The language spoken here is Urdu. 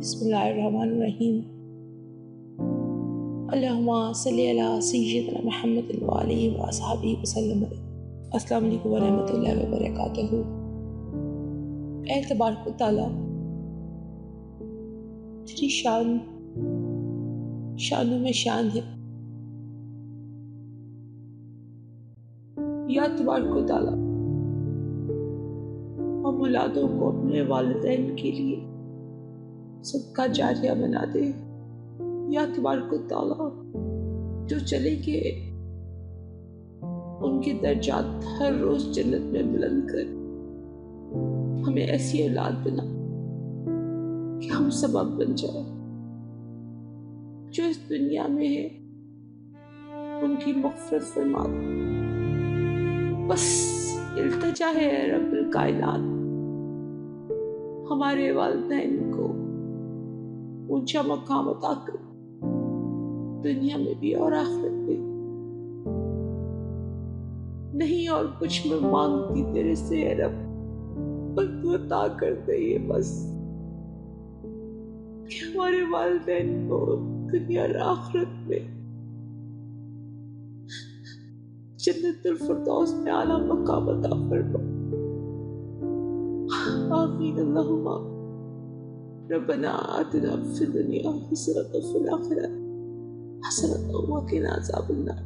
بسم اللہ الرحمن الرحیم. اللہم صلی علی سیدنا محمد وآلہ وصحبہ وسلم. السلام علیکم ورحمۃ اللہ وبرکاتہ. اے تبارک و تعالیٰ، تیری شان شانوں میں شان ہے. یا تبارک و تعالیٰ، ہم اولادوں کو اپنے والدین کے لیے صدقہ جاریہ بنا دے. یا تبارک و تعالیٰ، جو چلے گئے ان کے درجات ہر روز جنت میں بلند کر. ہمیں ایسی اولاد بنا کہ ہم سبب بن جائے. جو اس دنیا میں ہے ان کی مغفرت فرما دے. بس التجا ہے رب الکائنات، ہمارے والدین کو اونچا مقام عطا کر، دنیا میں بھی اور آخرت میں. نہیں اور کچھ میں مانگتی تیرے سے اے رب، پر تو عطا کر دے یہ بس کہ ہمارے والدین کو دنیا اور آخرت میں جنت الفردوس میں اعلیٰ مقام عطا فرما. آمین اللہم آمین. ربنا آتنا فی الدنیا حسنۃ وفی الآخرۃ حسنۃ وقنا عذاب النار.